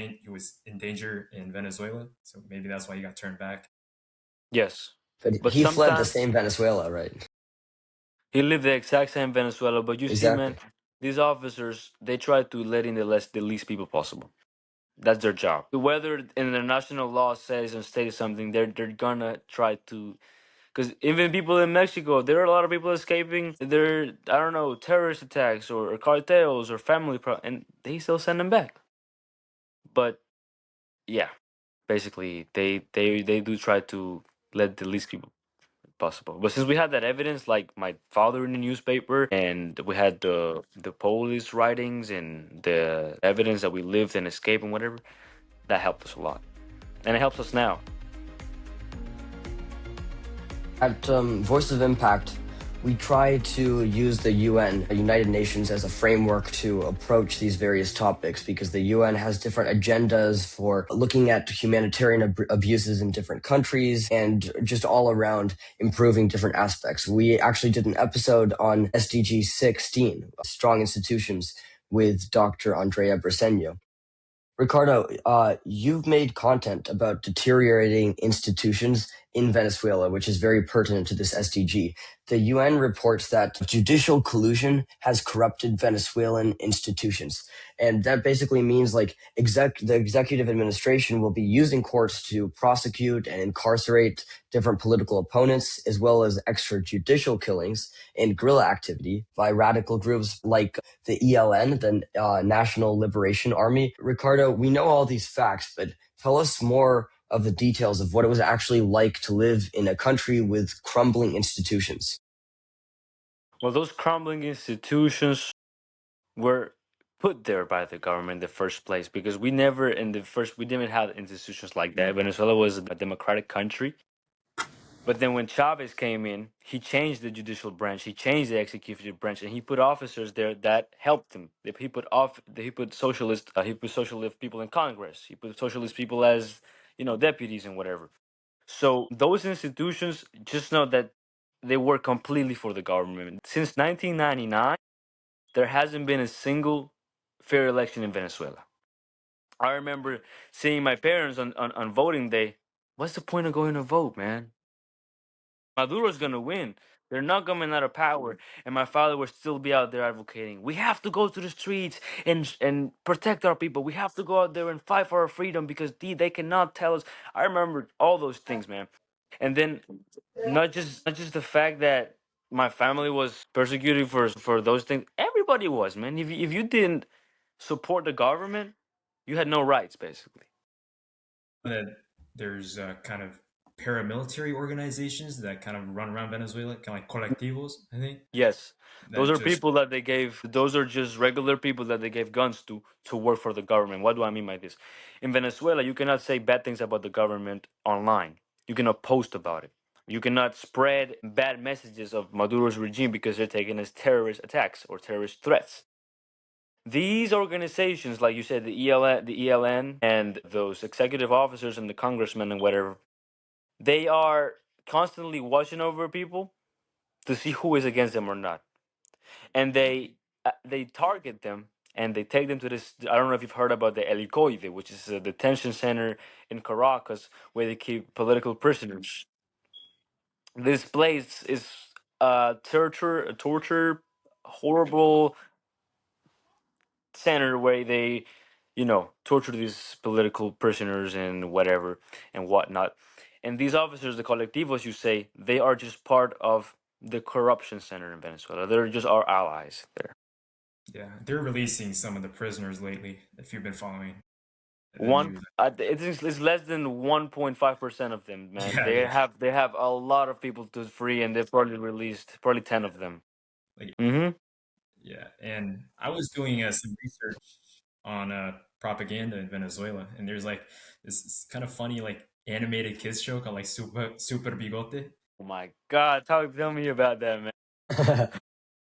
in danger in Venezuela, so maybe that's why he got turned back. Yes. But But he fled the sometimes same Venezuela, right? he lived the exact same Venezuela, but you see, man, Exactly. these officers, they try to let in the least people possible. That's their job. Whether international law says and states something, they're gonna try to. Because even people in Mexico, there are a lot of people escaping. There, I don't know, terrorist attacks or cartels or and they still send them back. But yeah, basically, they do try to let the least people possible. But since we had that evidence, like my father in the newspaper, and we had the police writings and the evidence that we lived and escaped and whatever, that helped us a lot, and it helps us now. At Voice of Impact, we try to use the UN, the United Nations, as a framework to approach these various topics because the UN has different agendas for looking at humanitarian abuses in different countries and just all around improving different aspects. We actually did an episode on SDG 16, Strong Institutions, with Dr. Andrea Briseno. Ricardo, you've made content about deteriorating institutions in Venezuela, which is very pertinent to this SDG. The UN reports that judicial collusion has corrupted Venezuelan institutions. And that basically means like the executive administration will be using courts to prosecute and incarcerate different political opponents, as well as extrajudicial killings and guerrilla activity by radical groups like the ELN, the National Liberation Army. Ricardo, we know all these facts, but tell us more of the details of what it was actually like to live in a country with crumbling institutions. Well, those crumbling institutions were put there by the government in the first place because we didn't have institutions like that. Venezuela was a democratic country. But then when Chavez came in, he changed the judicial branch, he changed the executive branch, and he put officers there that helped him. He put socialist people in Congress. He put socialist people as deputies and whatever. So those institutions, just know that they work completely for the government. Since 1999, there hasn't been a single fair election in Venezuela. I remember seeing my parents on voting day. What's the point of going to vote, man? Maduro's gonna win. They're not coming out of power, and my father would still be out there advocating. We have to go to the streets and protect our people. We have to go out there and fight for our freedom because they cannot tell us. I remember all those things, man. And then not just the fact that my family was persecuted for those things. Everybody was, man. If you didn't support the government, you had no rights, basically. That there's kind of paramilitary organizations that kind of run around Venezuela, kind of like colectivos, I think. Yes, those That are just people that they gave. Those are just regular people that they gave guns to work for the government. What do I mean by this? In Venezuela, you cannot say bad things about the government online. You cannot post about it. You cannot spread bad messages of Maduro's regime because they're taken as terrorist attacks or terrorist threats. These organizations, like you said, the ELN, and those executive officers and the congressmen and whatever, they are constantly watching over people to see who is against them or not, and they target them and they take them to this. I don't know if you've heard about the Helicoide, which is a detention center in Caracas where they keep political prisoners. This place is a torture, horrible center where they, torture these political prisoners and whatever and whatnot. And these officers, the colectivos, you say, they are just part of the corruption center in Venezuela. They're just our allies there. yeah, they're releasing some of the prisoners lately. If you've been following the One, news, it's less than 1.5% of them, man. yeah, They yeah, have a lot of people to free, and they've probably released probably 10 of them. like Hmm. yeah. And I was doing some research on propaganda in Venezuela, and there's like this kind of funny like animated kids show called like Super Bigote. Oh my God, tell me about that, man.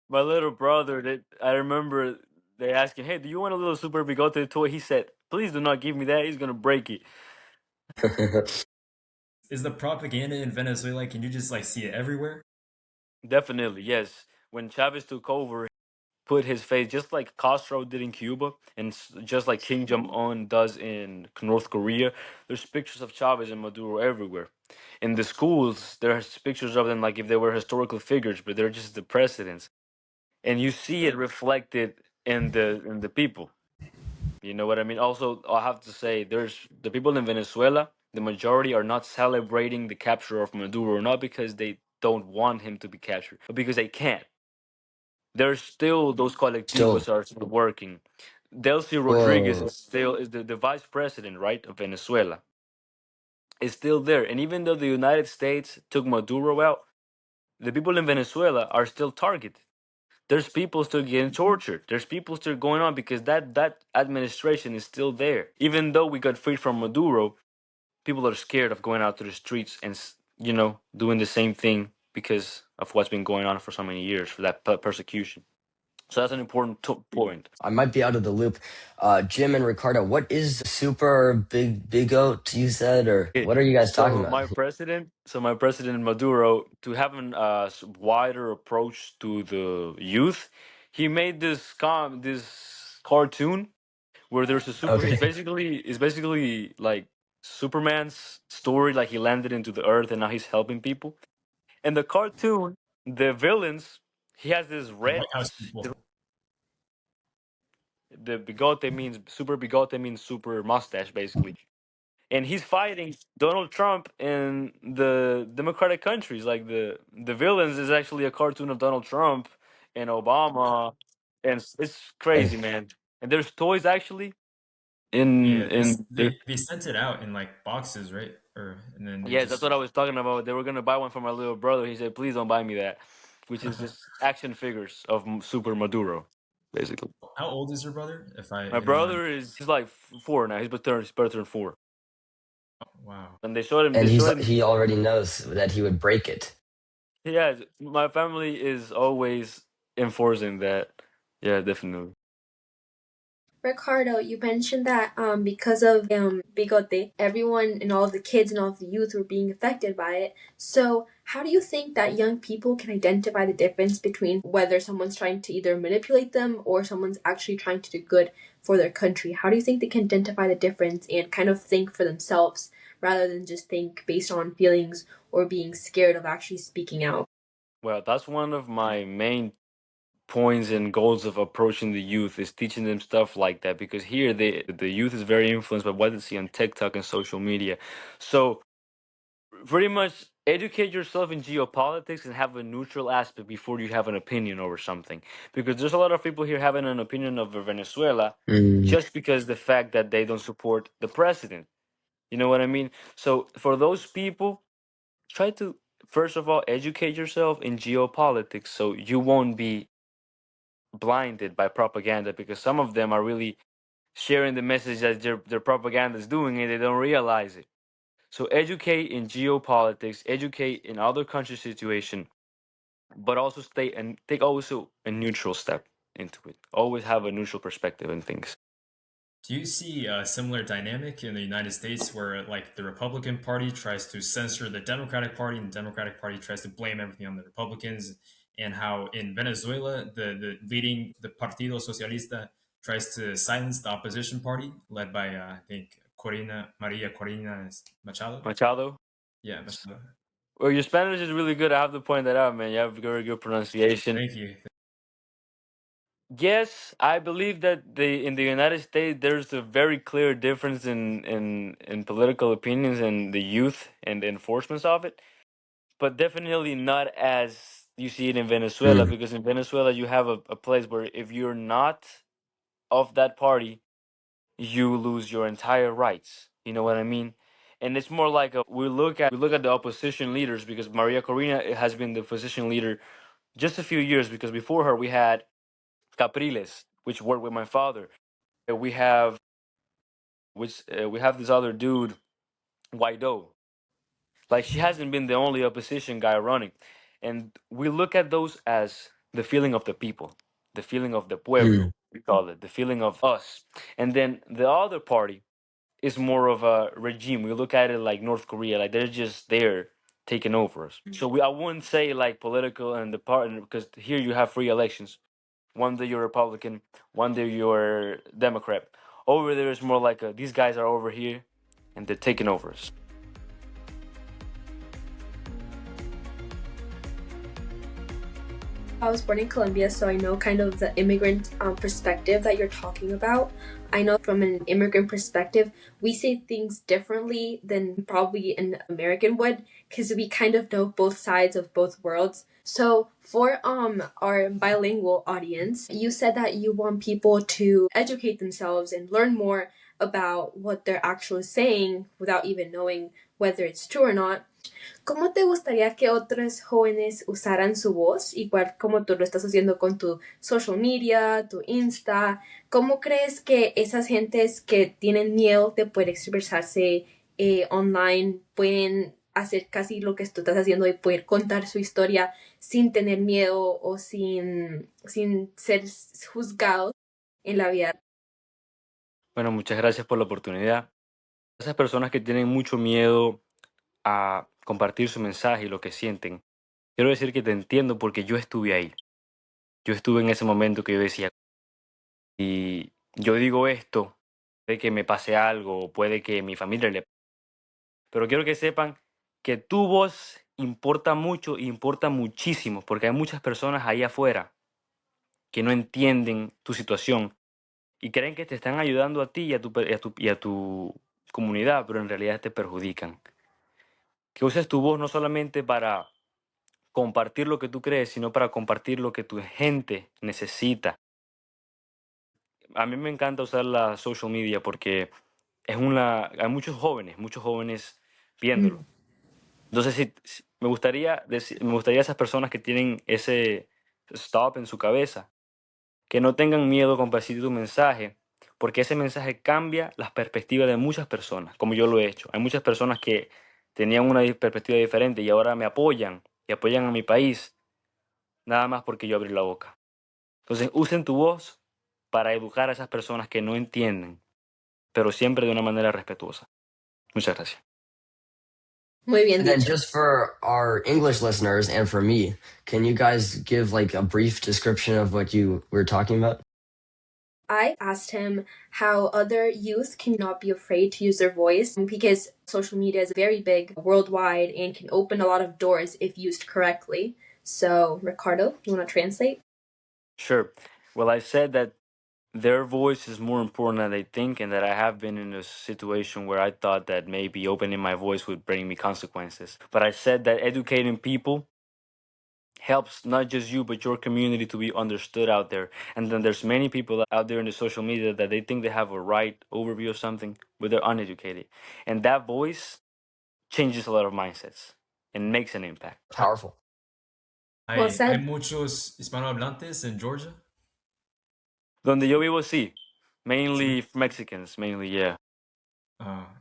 My little brother, I remember they asked him, "Hey, do you want a little Super Bigote toy?" He said, "Please do not give me that. He's gonna break it." Is the propaganda in Venezuela? Can you just like see it everywhere? Definitely, yes. When Chavez took over, put his face just like Castro did in Cuba, and just like Kim Jong Un does in North Korea. There's pictures of Chavez and Maduro everywhere. In the schools, there's pictures of them like if they were historical figures, but they're just the presidents, and you see it reflected in the people. You know what I mean? Also, I have to say, there's the people in Venezuela. The majority are not celebrating the capture of Maduro, not because they don't want him to be captured, but because they can't. There's still those Still, colectivos are still working. Delcy Rodriguez whoa. is the vice president, right, of Venezuela. Is still there, and even though the United States took Maduro out, the people in Venezuela are still targeted. There's people still getting tortured. There's people still going on because that administration is still there. Even though we got freed from Maduro, people are scared of going out to the streets and doing the same thing because of what's been going on for so many years for that persecution. So that's an important point. I might be out of the loop. Jim and Ricardo, what is super big oat you said, or Okay, what are you guys talking so about? my president Maduro, to have an wider approach to the youth, he made this cartoon where there's a super. It's Okay. basically like Superman's story, like he landed into the earth and now he's helping people. And the cartoon, the villains, he has this The red. White House people. The bigote means super bigote means super mustache, basically. And he's fighting Donald Trump in the democratic countries. Like the villains is actually a cartoon of Donald Trump and Obama, and it's crazy, Hey, man. And there's toys actually in Yeah, in there. they sent it out in like boxes, right? Or and then they Yes, that's just what I was talking about. They were gonna buy one for my little brother. He said, "Please don't buy me that," which is just action figures of Super Maduro, basically. how old is your brother? If My you don't mind. brother he's like four now. He's about to turn 4. Wow. And they showed him. and They showed him. he already knows that he would break it. Yeah, my family is always enforcing that. Yeah, definitely. Ricardo, you mentioned that because of bigote, everyone and all of the kids and all of the youth were being affected by it. So, how do you think that young people can identify the difference between whether someone's trying to either manipulate them or someone's actually trying to do good for their country? How do you think they can identify the difference and kind of think for themselves rather than just think based on feelings or being scared of actually speaking out? Well, that's one of my main points and goals of approaching the youth is teaching them stuff like that, because here the youth is very influenced by what they see on TikTok and social media. So pretty much educate yourself in geopolitics and have a neutral aspect before you have an opinion over something, because there's a lot of people here having an opinion over Venezuela just because the fact that they don't support the president. You know what I mean? So for those people, try to first of all educate yourself in geopolitics so you won't be blinded by propaganda, because some of them are really sharing the message that their propaganda is doing and they don't realize it. So educate in geopolitics, educate in other country situation, but also stay and take also a neutral step into it. Always have a neutral perspective in things. Do you see a similar dynamic in the United States where, like, the Republican Party tries to censor the Democratic Party and the Democratic Party tries to blame everything on the Republicans? And how in Venezuela, the leading, the Partido Socialista tries to silence the opposition party led by, I think, Maria Corina Machado? Machado. Yeah, Machado. Well, your Spanish is really good. I have to point that out, man. You have very good pronunciation. Thank you. Yes, I believe that in the United States there's a very clear difference in political opinions and the youth and the enforcements of it, but definitely not as you see it in Venezuela, Mm. because in Venezuela you have a place where if you're not of that party, you lose your entire rights. You know what I mean? And it's more like we look at the opposition leaders, because Maria Corina has been the opposition leader just a few years, because before her we had Capriles, which worked with my father. We have we have this other dude, Guaido. Like, she hasn't been the only opposition guy running, and we look at those as the feeling of the people, the feeling of the Mm. pueblo, we call it, the feeling of us. And then the other party is more of a regime. We look at it like North Korea, like they're just there taking over us. So I wouldn't say like political and the part, because here you have free elections. One day you're Republican, one day you're Democrat. Over there is more like these guys are over here, and they're taking over us. I was born in Colombia, so I know kind of the immigrant perspective that you're talking about. I know from an immigrant perspective, we say things differently than probably an American would, because we kind of know both sides of both worlds. So for our bilingual audience, you said that you want people to educate themselves and learn more about what they're actually saying without even knowing whether it's true or not. ¿Cómo te gustaría que otros jóvenes usaran su voz, igual como tú lo estás haciendo con tu social media, tu Insta? ¿Cómo crees que esas gentes que tienen miedo de poder expresarse online pueden hacer casi lo que tú estás haciendo y poder contar su historia sin tener miedo o sin ser juzgados en la vida? Bueno, muchas gracias por la oportunidad. Esas personas que tienen mucho miedo a compartir su mensaje y lo que sienten, quiero decir que te entiendo, porque yo estuve ahí. Yo estuve en ese momento que yo decía, y yo digo esto, puede que me pase algo, o puede que mi familia le... Pero quiero que sepan que tu voz importa mucho, importa muchísimo, porque hay muchas personas ahí afuera que no entienden tu situación y creen que te están ayudando a ti y a tu comunidad, pero en realidad te perjudican. Que uses tu voz no solamente para compartir lo que tú crees, sino para compartir lo que tu gente necesita. A mí me encanta usar la social media porque hay muchos jóvenes viéndolo. Entonces, me gustaría esas personas que tienen ese stop en su cabeza, que no tengan miedo a compartir tu mensaje, porque ese mensaje cambia las perspectivas de muchas personas, como yo lo he hecho. Hay muchas personas que tenían una perspectiva diferente y ahora me apoyan y apoyan a mi país, nada más porque yo abrí la boca. Entonces, usen tu voz para educar a esas personas que no entienden, pero siempre de una manera respetuosa. Muchas gracias. Muy bien And then dicho. just for our English listeners and for me, can you guys give like a brief description of what you were talking about? I asked him how other youth cannot be afraid to use their voice because social media is very big worldwide and can open a lot of doors if used correctly. So, Ricardo, you want to translate? Sure. Well, I said that their voice is more important than they think, and that I have been in a situation where I thought that maybe opening my voice would bring me consequences. But I said that educating people helps not just you but your community to be understood out there. And then there's many people out there in the social media that they think they have a right overview of something, but they're uneducated. And that voice changes a lot of mindsets and makes an impact. Powerful. Well Hay said. muchos hispanohablantes in Georgia. Donde yo vivo, sí. Sí. Mainly Mexicans, mainly, yeah.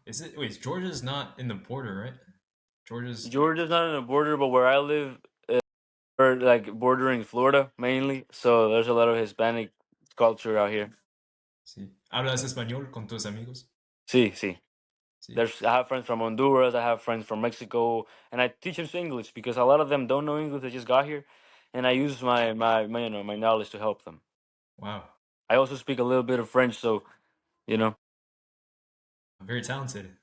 Is it? Wait, Georgia's not in the border, right? Georgia's. Georgia's not on the border, but where I live, we're like bordering Florida mainly. So there's a lot of Hispanic culture out here. Sí. ¿Hablas español con tus amigos? Sí, sí. Sí. I have friends from Honduras, I have friends from Mexico, and I teach them English because a lot of them don't know English. They just got here, and I use my knowledge to help them. Wow. I also speak a little bit of French, so you know. Very talented.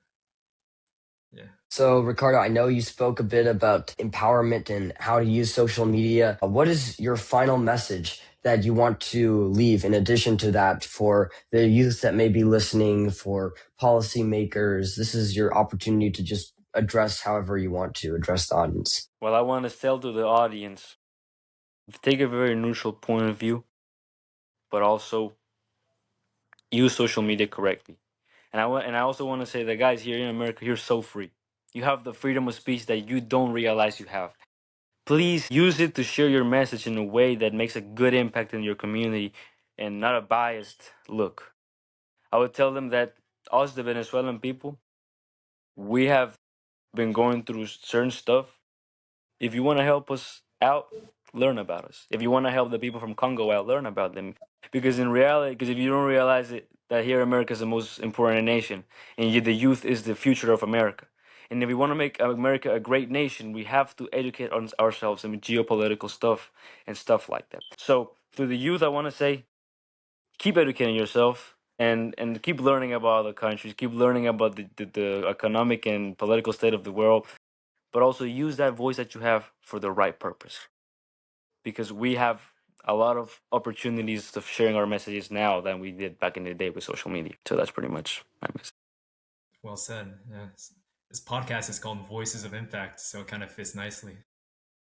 Yeah. So, Ricardo, I know you spoke a bit about empowerment and how to use social media. What is your final message that you want to leave in addition to that for the youth that may be listening, for policymakers? This is your opportunity to just address however you want to address the audience. Well, I want to tell to the audience, take a very neutral point of view, but also use social media correctly. And I also want to say that guys here in America, you're so free. You have the freedom of speech that you don't realize you have. Please use it to share your message in a way that makes a good impact in your community and not a biased look. I would tell them that us, the Venezuelan people, we have been going through certain stuff. If you want to help us out, learn about us. If you want to help the people from Congo out, learn about them. Because in reality, because if you don't realize it, that here America is the most important nation, and the youth is the future of America. And if we want to make America a great nation, we have to educate ourselves in geopolitical stuff and stuff like that. So to the youth, I want to say, keep educating yourself and keep learning about other countries, keep learning about the economic and political state of the world, but also use that voice that you have for the right purpose. Because we have a lot of opportunities of sharing our messages now than we did back in the day with social media. So that's pretty much my message. Well said. Yeah. This podcast is called Voices of Impact, so it kind of fits nicely.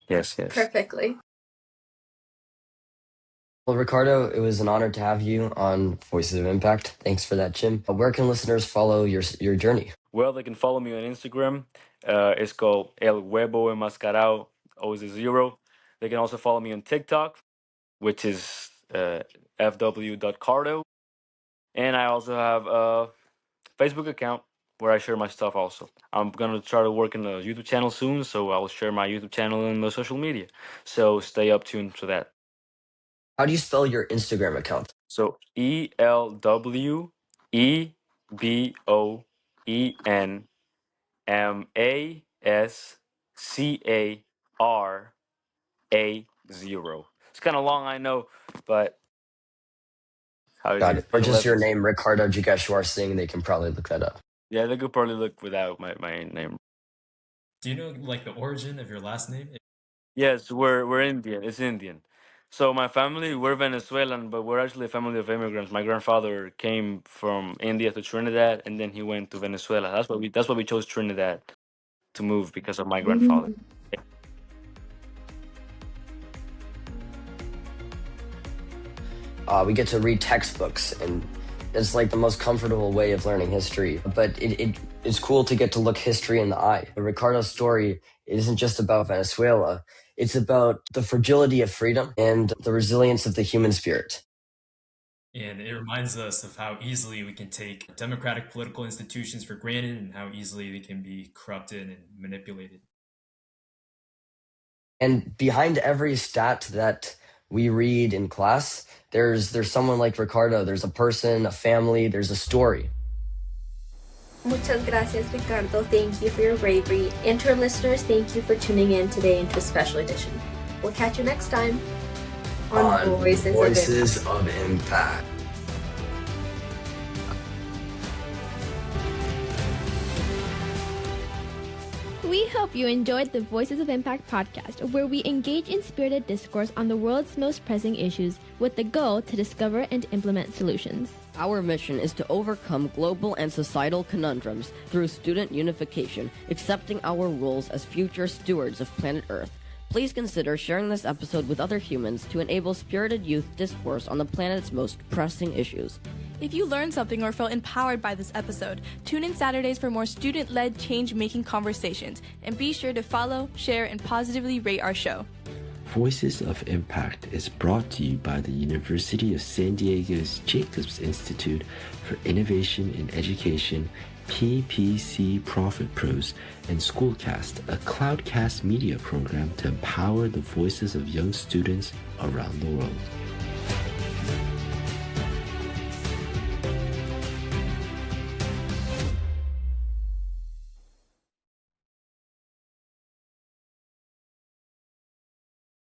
Yes, yes. Perfectly. Well, Ricardo, it was an honor to have you on Voices of Impact. Thanks for that, Jim. Where can listeners follow your journey? Well, they can follow me on Instagram. It's called El Huevo Enmascarado, always a zero. They can also follow me on TikTok, which is fw.cardo. And I also have a Facebook account where I share my stuff also. I'm going to try to work in a YouTube channel soon, so I will share my YouTube channel in the social media. So stay up tuned to that. How do you spell your Instagram account? So ELWEBOENMASCAR0. It's kind of long, I know, but how Got you it. Or the just your letters? name, Ricardo Jugeshuarsingh. They can probably look that up. Yeah, they could probably look without my name. Do you know like the origin of your last name? Yes, we're Indian. It's Indian. So my family, we're Venezuelan, but we're actually a family of immigrants. My grandfather came from India to Trinidad, and then he went to Venezuela. That's why we chose Trinidad to move because of my grandfather. We get to read textbooks, and it's like the most comfortable way of learning history. But it's cool to get to look history in the eye. Ricardo's story isn't just about Venezuela. It's about the fragility of freedom and the resilience of the human spirit. And it reminds us of how easily we can take democratic political institutions for granted and how easily they can be corrupted and manipulated. And behind every stat that we read in class, there's someone like Ricardo, there's a person, a family, there's a story. Muchas gracias, Ricardo. Thank you for your bravery. And to our listeners, thank you for tuning in today into a special edition. We'll catch you next time on Voices of Impact. We hope you enjoyed the Voices of Impact podcast, where we engage in spirited discourse on the world's most pressing issues with the goal to discover and implement solutions. Our mission is to overcome global and societal conundrums through student unification, accepting our roles as future stewards of planet Earth. Please consider sharing this episode with other humans to enable spirited youth discourse on the planet's most pressing issues. If you learned something or felt empowered by this episode, tune in Saturdays for more student-led change-making conversations, and be sure to follow, share, and positively rate our show. Voices of Impact is brought to you by the University of San Diego's Jacobs Institute for Innovation in Education, PPC Profit Pros, and SchoolCAST, a Cloudcast Media program to empower the voices of young students around the world.